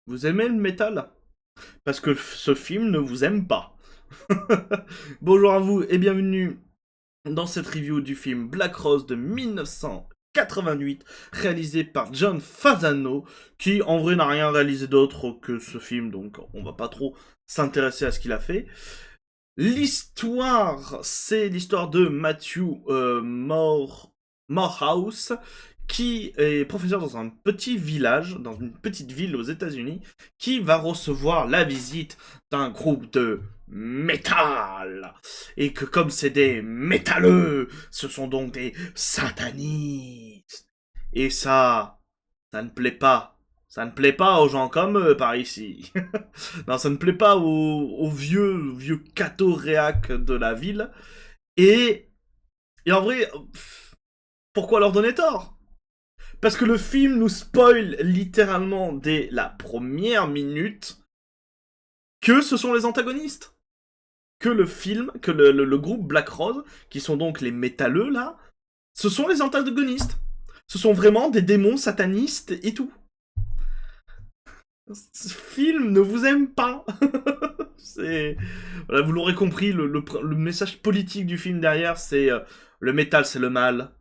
Vous aimez le métal? Parce que ce film ne vous aime pas. Bonjour à vous et bienvenue dans cette review du film Black Rose de 1988, réalisé par John Fasano, qui en vrai n'a rien réalisé d'autre que ce film, donc on va pas trop s'intéresser à ce qu'il a fait. L'histoire, c'est l'histoire de Matthew Morehouse, qui est professeur dans un petit village, dans une petite ville aux États-Unis, qui va recevoir la visite d'un groupe de métal. Et que comme c'est des métalleux, ce sont donc des satanistes. Et ça ne plaît pas. Ça ne plaît pas aux gens comme eux par ici. Non, ça ne plaît pas aux vieux cathos réac de la ville. Et, et en vrai, pourquoi leur donner tort? Parce que le film nous spoil littéralement dès la première minute que ce sont les antagonistes. Que le film, que le groupe Black Rose, qui sont donc les métalleux là, ce sont les antagonistes. Ce sont vraiment des démons satanistes et tout. Ce film ne vous aime pas. C'est... Voilà, vous l'aurez compris, le message politique du film derrière, c'est le métal, c'est le mal.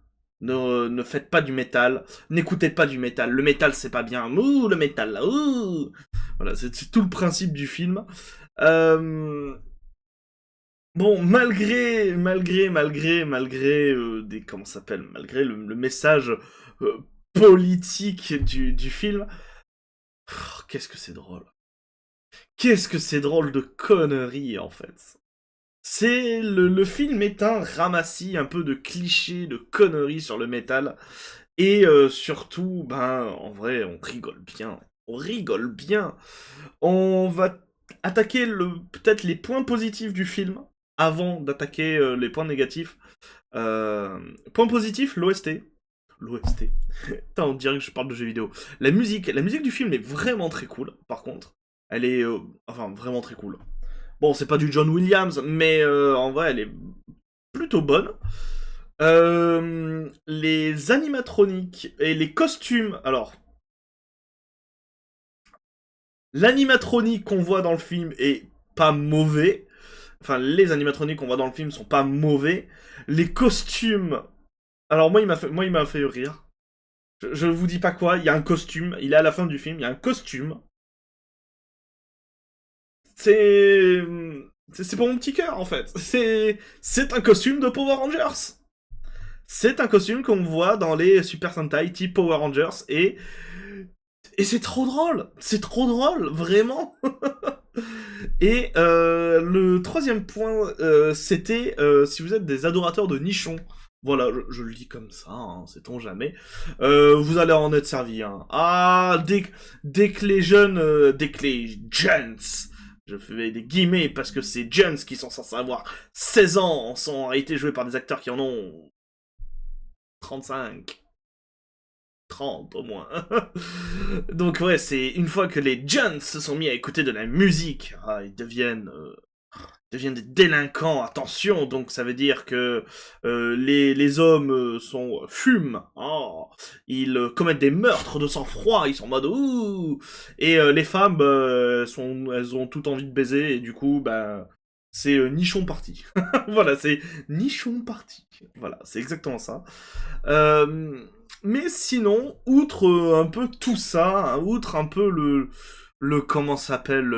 Ne faites pas du métal. N'écoutez pas du métal. Le métal, c'est pas bien. Ouh, le métal, là. Ouh. Voilà, c'est tout le principe du film. Euh... Bon, malgré des... Comment ça s'appelle? Malgré le message euh, politique du film, qu'est-ce que c'est drôle. Qu'est-ce que c'est drôle de conneries, en fait. C'est le film est un ramassis un peu de clichés, de conneries sur le métal. Et surtout, ben, en vrai, on rigole bien. On rigole bien. On va attaquer peut-être les points positifs du film avant d'attaquer les points négatifs. Point positif, l'OST. L'OST. Putain, on dirait que je parle de jeux vidéo. La musique du film est vraiment très cool, par contre. Elle est, enfin, vraiment très cool. Bon, c'est pas du John Williams, mais en vrai, elle est plutôt bonne. Les animatroniques et les costumes. Alors, l'animatronique qu'on voit dans le film est pas mauvais. Enfin, les animatroniques qu'on voit dans le film sont pas mauvais. Les costumes. Alors, moi, il m'a fait rire. Je vous dis pas quoi, il y a un costume. Il est à la fin du film, il y a un costume. C'est. C'est pour mon petit cœur, en fait. C'est un costume de Power Rangers. C'est un costume qu'on voit dans les Super Sentai type Power Rangers et c'est trop drôle. C'est trop drôle, vraiment. Et le troisième point, c'était si vous êtes des adorateurs de nichons. Voilà, je le dis comme ça, hein, sait-on jamais. Vous allez en être servi. Hein. Ah, dès que les jeunes, dès que les jeunes, je fais des guillemets parce que ces jeunes qui sont censés avoir 16 ans sont en réalité joués par des acteurs qui en ont 35. 30 au moins. Donc ouais, c'est une fois que les jeunes se sont mis à écouter de la musique, ils deviennent des délinquants, attention, donc ça veut dire que les hommes fument, oh, ils commettent des meurtres de sang-froid, ils sont en mode ouh, et les femmes elles ont tout envie de baiser, et du coup, bah, c'est nichon parti. Voilà, c'est nichon parti. Voilà, c'est exactement ça. Euh, mais sinon, outre un peu tout ça, hein, outre un peu le comment ça s'appelle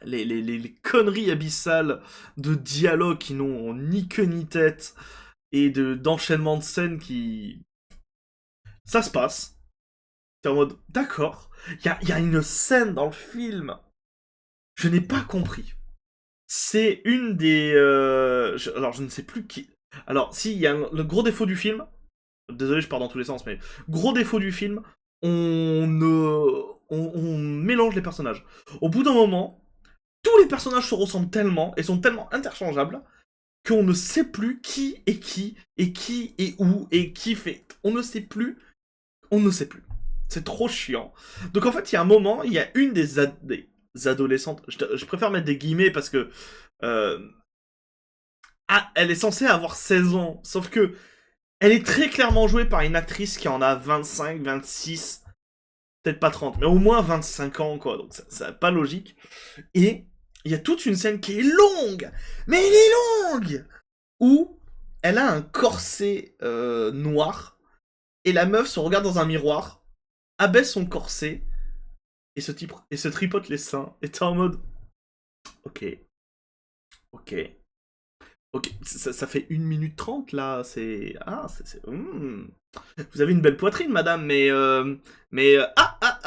les conneries abyssales de dialogues qui n'ont ni queue ni tête et d'enchaînement de scènes qui ça se passe. T'es en mode d'accord. Il y a une scène dans le film, je n'ai pas compris. C'est une des alors je ne sais plus qui. Alors si il y a le gros défaut du film, désolé, je pars dans tous les sens, mais gros défaut du film, on mélange les personnages. Au bout d'un moment, tous les personnages se ressemblent tellement et sont tellement interchangeables qu'on ne sait plus qui est qui et qui est où et qui fait. On ne sait plus. On ne sait plus. C'est trop chiant. Donc en fait, il y a un moment, il y a une des adolescentes. Je préfère mettre des guillemets parce que euh, elle est censée avoir 16 ans, sauf que elle est très clairement jouée par une actrice qui en a 25, 26. peut-être pas 30, mais au moins 25 ans, quoi, donc ça n'a pas logique. Et il y a toute une scène qui est longue, mais elle est longue, où elle a un corset noir, et la meuf se regarde dans un miroir, abaisse son corset, et se tripote les seins, et t'es en mode, ok, ok, ok, ça fait 1 minute 30 là, c'est... Ah, Vous avez une belle poitrine, madame,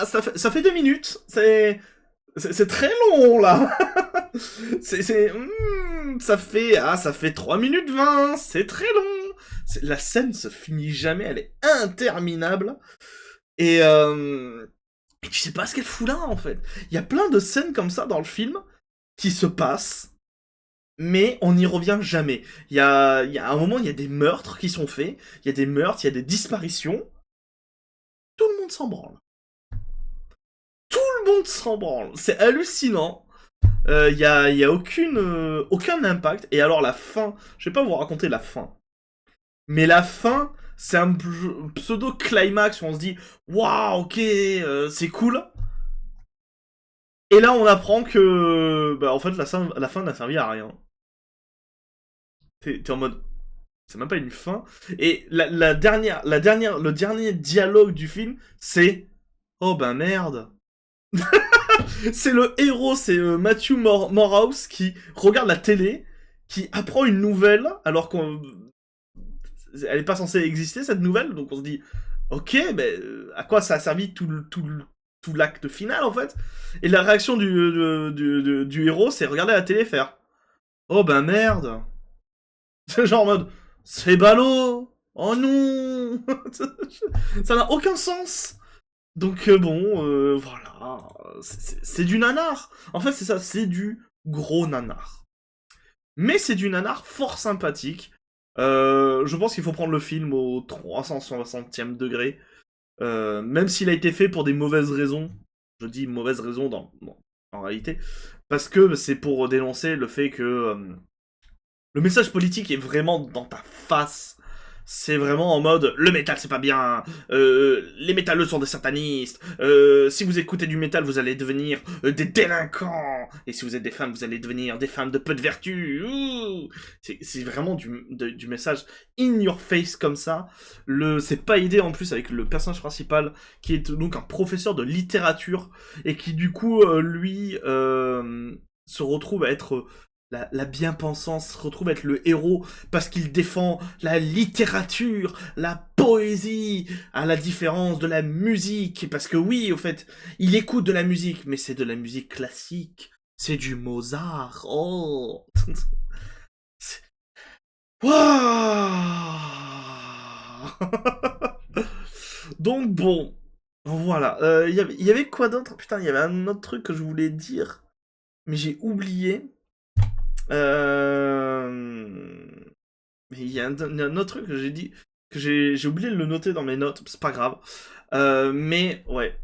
ça fait 2 minutes, c'est très long, là. Ça fait 3 minutes 20, c'est très long. La scène se finit jamais, elle est interminable. Et tu sais pas ce qu'elle fout là, en fait. Il y a plein de scènes comme ça dans le film qui se passent, mais on n'y revient jamais. Il y a un moment, il y a des meurtres qui sont faits, il y a des meurtres, il y a des disparitions. Tout le monde s'en branle. Tout le monde s'en branle. C'est hallucinant. Il y a aucun impact. Et alors la fin, je vais pas vous raconter la fin. Mais la fin, c'est un pseudo-climax où on se dit « Waouh, ok, c'est cool ». Et là, on apprend que, bah, en fait, la fin n'a servi à rien. T'es en mode, c'est même pas une fin. Et le dernier dialogue du film, c'est oh ben merde. C'est le héros, c'est Matthew Morehouse qui regarde la télé, qui apprend une nouvelle alors qu'on, elle est pas censée exister cette nouvelle, donc on se dit ok, mais à quoi ça a servi tout l'acte final en fait. Et la réaction du héros, c'est regarder la télé et faire oh ben merde. C'est genre en mode c'est ballot. Oh non. Ça n'a aucun sens. Donc voilà, c'est du nanar. En fait, c'est ça, c'est du gros nanar. Mais c'est du nanar fort sympathique. Je pense qu'il faut prendre le film au 360e degré. Même s'il a été fait pour des mauvaises raisons. Je dis mauvaises raisons en réalité. Parce que c'est pour dénoncer le fait que le message politique est vraiment dans ta face. C'est vraiment en mode le métal c'est pas bien, les métalleux sont des satanistes, si vous écoutez du métal vous allez devenir des délinquants, et si vous êtes des femmes vous allez devenir des femmes de peu de vertu. C'est vraiment du message in your face comme ça. C'est pas aidé en plus avec le personnage principal qui est donc un professeur de littérature et qui du coup lui se retrouve à être la bien-pensance, se retrouve à être le héros parce qu'il défend la littérature, la poésie, à la différence de la musique. Parce que oui, au fait, il écoute de la musique, mais c'est de la musique classique. C'est du Mozart. Oh. Donc bon, voilà. Il y avait quoi d'autre? Putain, il y avait un autre truc que je voulais dire, mais j'ai oublié. Mais il y a un autre truc que j'ai dit, que j'ai oublié de le noter dans mes notes, c'est pas grave. Mais ouais.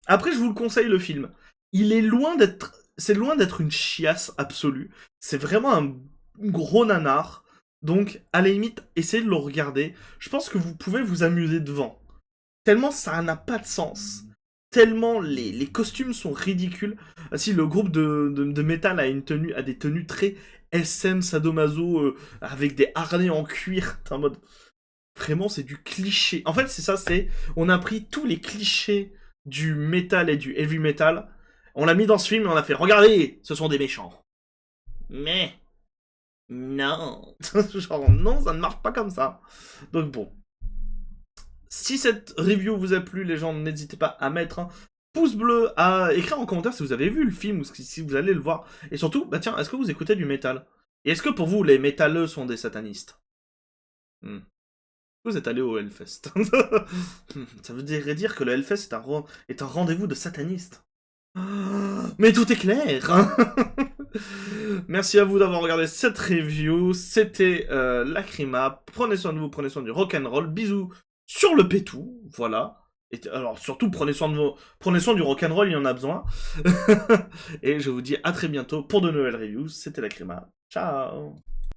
Après, je vous le conseille le film. Il est loin d'être, c'est loin d'être une chiasse absolue. C'est vraiment un gros nanar. Donc, à la limite, essayez de le regarder. Je pense que vous pouvez vous amuser devant. Tellement ça n'a pas de sens. Tellement les costumes sont ridicules. Ah, si le groupe de métal a des tenues très SM sadomaso avec des harnais en cuir. T'es en mode vraiment c'est du cliché. En fait c'est ça, on a pris tous les clichés du métal et du heavy metal. On l'a mis dans ce film et on a fait regardez, ce sont des méchants. Mais non, genre non, ça ne marche pas comme ça. Donc bon. Si cette review vous a plu, les gens, n'hésitez pas à mettre un pouce bleu, à écrire en commentaire si vous avez vu le film ou si vous allez le voir. Et surtout, bah tiens, est-ce que vous écoutez du métal? Et est-ce que pour vous, les métalleux sont des satanistes? Vous êtes allé au Hellfest. Ça voudrait dire que le Hellfest est un rendez-vous de satanistes. Mais tout est clair. Merci à vous d'avoir regardé cette review. C'était Lacrima. Prenez soin de vous, prenez soin du rock'n'roll. Bisous sur le pétou, voilà. Et alors surtout prenez soin du rock'n'roll, il y en a besoin. Et je vous dis à très bientôt pour de nouvelles reviews. C'était Lacrima. Ciao.